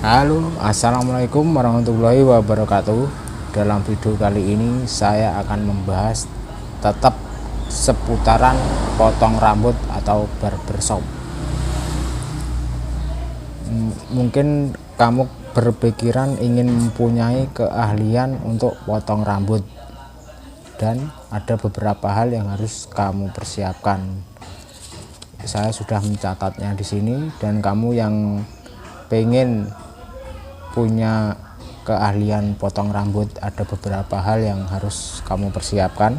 Halo, assalamualaikum warahmatullahi wabarakatuh. Dalam video kali ini saya akan membahas tetap seputaran potong rambut atau barbershop. Mungkin kamu berpikiran ingin mempunyai keahlian untuk potong rambut, dan ada beberapa hal yang harus kamu persiapkan. Saya sudah mencatatnya di sini, dan kamu yang pengen punya keahlian potong rambut, ada beberapa hal yang harus kamu persiapkan.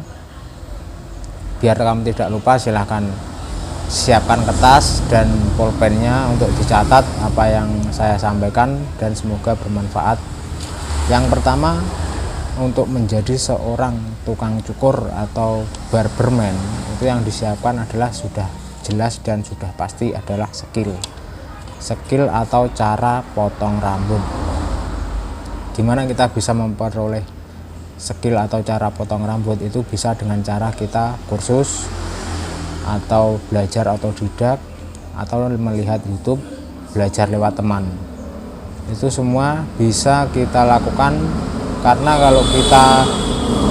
Biar kamu tidak lupa, silahkan siapkan kertas dan pulpennya untuk dicatat apa yang saya sampaikan, dan semoga bermanfaat. Yang pertama, untuk menjadi seorang tukang cukur atau barberman, itu yang disiapkan adalah sudah jelas dan sudah pasti adalah skill atau cara potong rambut. Gimana kita bisa memperoleh skill atau cara potong rambut? Itu bisa dengan cara kita kursus atau belajar otodidak atau melihat YouTube, belajar lewat teman. Itu semua bisa kita lakukan, karena kalau kita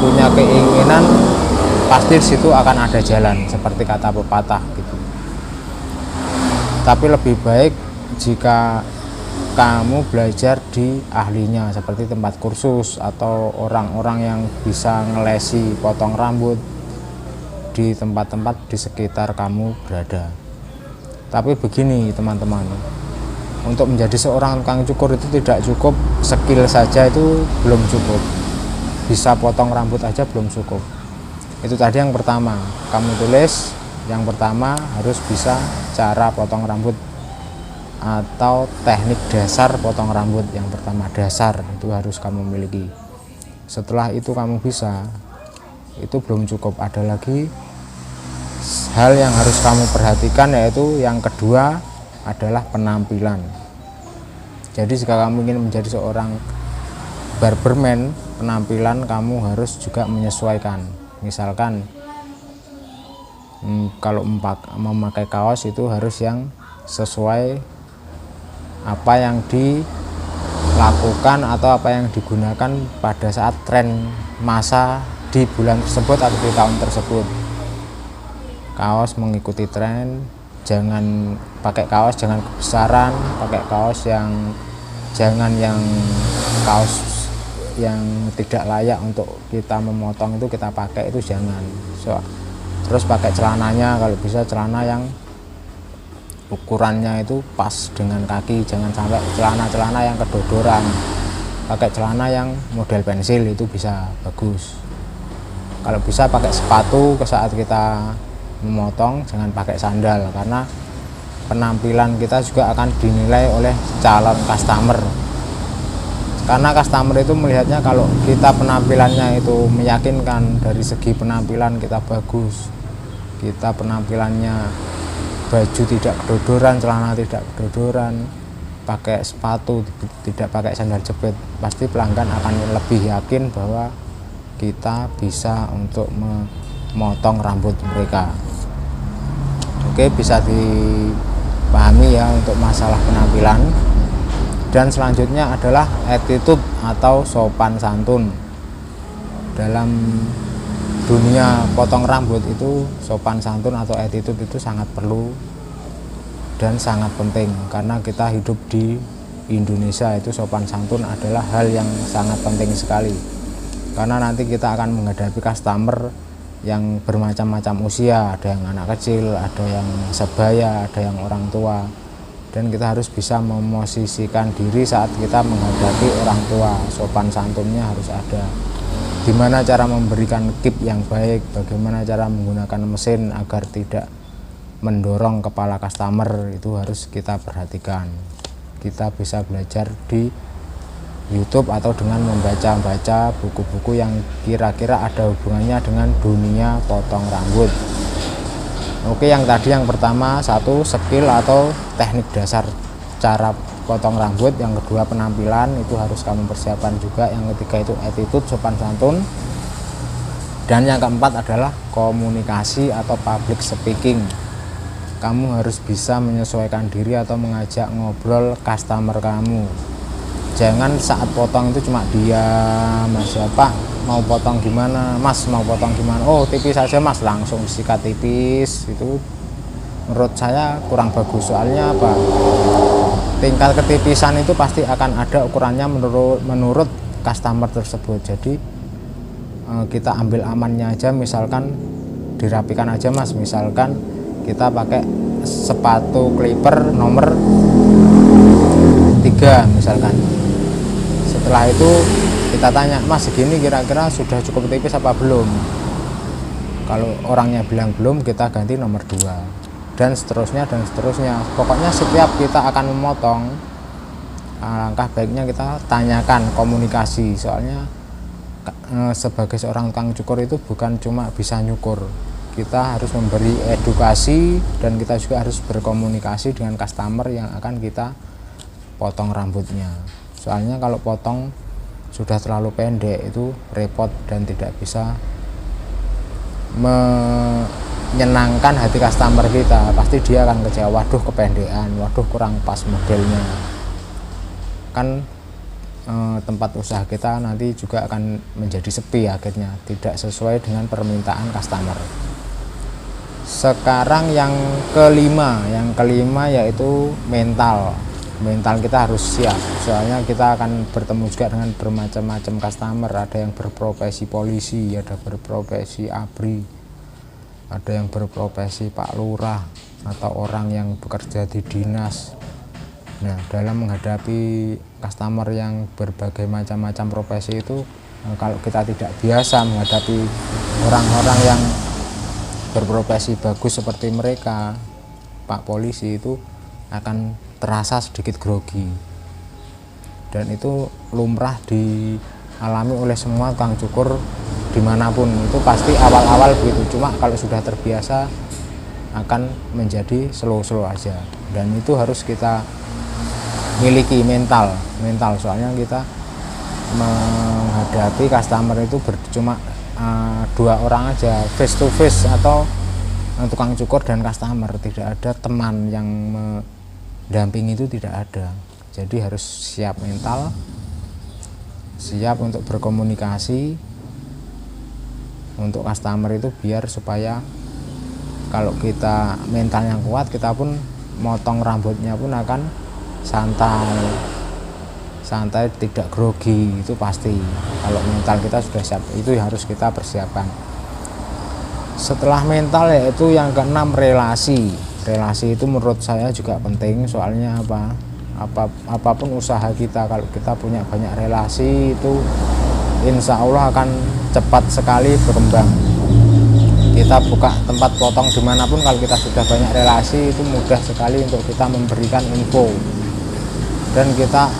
punya keinginan pasti di situ akan ada jalan, seperti kata pepatah gitu. Tapi lebih baik jika kamu belajar di ahlinya, seperti tempat kursus atau orang-orang yang bisa ngelesi potong rambut di tempat-tempat di sekitar kamu berada. Tapi begini teman-teman, untuk menjadi seorang tukang cukur itu tidak cukup skill saja, itu belum cukup. Bisa potong rambut aja belum cukup. Itu tadi yang pertama, kamu tulis. Yang pertama harus bisa cara potong rambut atau teknik dasar potong rambut. Yang pertama, dasar itu harus kamu miliki. Setelah itu kamu bisa, itu belum cukup, ada lagi hal yang harus kamu perhatikan, yaitu yang kedua adalah penampilan. Jadi jika kamu ingin menjadi seorang barberman, penampilan kamu harus juga menyesuaikan. Misalkan kalau memakai kaos itu harus yang sesuai apa yang dilakukan atau apa yang digunakan pada saat tren masa di bulan tersebut atau di tahun tersebut. Kaos mengikuti tren, jangan pakai kaos jangan kebesaran, pakai kaos yang kaos yang tidak layak untuk kita memotong itu kita pakai, itu jangan. Terus pakai celananya, kalau bisa celana yang ukurannya itu pas dengan kaki, jangan sampai celana yang kedodoran. Pakai celana yang model pensil, itu bisa bagus. Kalau bisa pakai sepatu ke saat kita memotong, jangan pakai sandal, karena penampilan kita juga akan dinilai oleh calon customer. Karena customer itu melihatnya kalau kita penampilannya itu meyakinkan, dari segi penampilan kita bagus, kita penampilannya baju tidak kedodoran, celana tidak kedodoran, pakai sepatu, tidak pakai sandal jepit, pasti pelanggan akan lebih yakin bahwa kita bisa untuk memotong rambut mereka. Oke, bisa dipahami ya untuk masalah penampilan. Dan selanjutnya adalah attitude atau sopan santun. Dalam dunia potong rambut itu sopan santun atau attitude itu sangat perlu dan sangat penting, karena kita hidup di Indonesia, itu sopan santun adalah hal yang sangat penting sekali. Karena nanti kita akan menghadapi customer yang bermacam-macam usia, ada yang anak kecil, ada yang sebaya, ada yang orang tua. Dan kita harus bisa memosisikan diri saat kita menghadapi orang tua. Sopan santunnya harus ada. Gimana cara memberikan tip yang baik, bagaimana cara menggunakan mesin agar tidak mendorong kepala customer, itu harus kita perhatikan. Kita bisa belajar di YouTube atau dengan membaca buku-buku yang kira-kira ada hubungannya dengan dunia potong rambut. Oke, yang tadi yang pertama, satu skill atau teknik dasar cara potong rambut. Yang kedua penampilan, itu harus kamu persiapkan juga. Yang ketiga itu attitude, sopan santun. Dan yang keempat adalah komunikasi atau public speaking. Kamu harus bisa menyesuaikan diri atau mengajak ngobrol customer kamu. Jangan saat potong itu cuma diam, Mas ya, Pak mau potong gimana, Mas mau potong gimana, oh tipis aja Mas, langsung sikat tipis. Itu menurut saya kurang bagus. Soalnya apa, tingkat ketipisan itu pasti akan ada ukurannya menurut customer tersebut. Jadi kita ambil amannya aja, misalkan dirapikan aja Mas, misalkan kita pakai sepatu clipper nomor 3 misalkan. Setelah itu kita tanya, Mas segini kira-kira sudah cukup tipis apa belum? Kalau orangnya bilang belum, kita ganti nomor 2 dan seterusnya dan seterusnya. Pokoknya setiap kita akan memotong, langkah baiknya kita tanyakan, komunikasi. Soalnya sebagai seorang tukang cukur itu bukan cuma bisa nyukur, kita harus memberi edukasi dan kita juga harus berkomunikasi dengan customer yang akan kita potong rambutnya. Soalnya kalau potong sudah terlalu pendek itu repot dan tidak bisa menyenangkan hati customer kita. Pasti dia akan kecewa, waduh kependekan, waduh kurang pas modelnya. Kan tempat usaha kita nanti juga akan menjadi sepi akhirnya, tidak sesuai dengan permintaan customer. Sekarang yang kelima yaitu mental kita harus siap. Soalnya kita akan bertemu juga dengan bermacam-macam customer. Ada yang berprofesi polisi, ada berprofesi ABRI, ada yang berprofesi Pak Lurah atau orang yang bekerja di dinas. Nah, dalam menghadapi customer yang berbagai macam-macam profesi itu, kalau kita tidak biasa menghadapi orang-orang yang berprofesi bagus seperti mereka, Pak Polisi, itu akan terasa sedikit grogi. Dan itu lumrah dialami oleh semua tukang cukur dimanapun. Itu pasti awal-awal begitu. Cuma kalau sudah terbiasa akan menjadi slow-slow aja. Dan itu harus kita miliki mental. Soalnya kita menghadapi customer itu cuma 2 orang aja, face to face, atau tukang cukur dan customer, tidak ada teman yang mendampingi, itu tidak ada. Jadi harus siap mental, siap untuk berkomunikasi untuk customer itu, biar supaya kalau kita mental yang kuat, kita pun motong rambutnya pun akan santai, tidak grogi. Itu pasti kalau mental kita sudah siap, itu harus kita persiapkan. Setelah mental yaitu yang keenam, relasi itu menurut saya juga penting. Soalnya apapun usaha kita, kalau kita punya banyak relasi itu insya Allah akan cepat sekali berkembang. Kita buka tempat potong dimanapun, kalau kita sudah banyak relasi itu mudah sekali untuk kita memberikan info, dan kita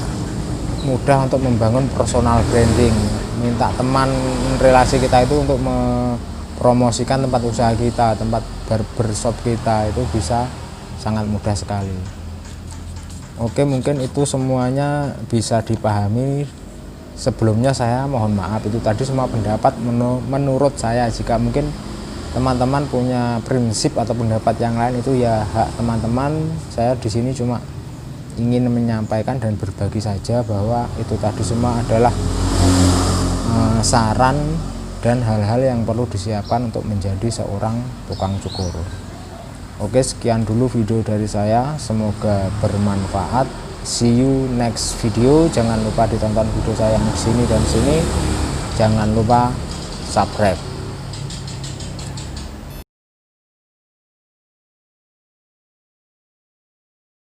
mudah untuk membangun personal branding. Minta teman relasi kita itu untuk mempromosikan tempat usaha kita, tempat barbershop kita, itu bisa sangat mudah sekali. Oke, mungkin itu semuanya bisa dipahami. Sebelumnya saya mohon maaf, itu tadi semua pendapat menurut saya. Jika mungkin teman-teman punya prinsip atau pendapat yang lain, itu ya hak teman-teman. Saya di sini cuma ingin menyampaikan dan berbagi saja, bahwa itu tadi semua adalah saran dan hal-hal yang perlu disiapkan untuk menjadi seorang tukang cukur. Oke, sekian dulu video dari saya, semoga bermanfaat. See you next video. Jangan lupa ditonton video saya yang sini dan sini. Jangan lupa subscribe.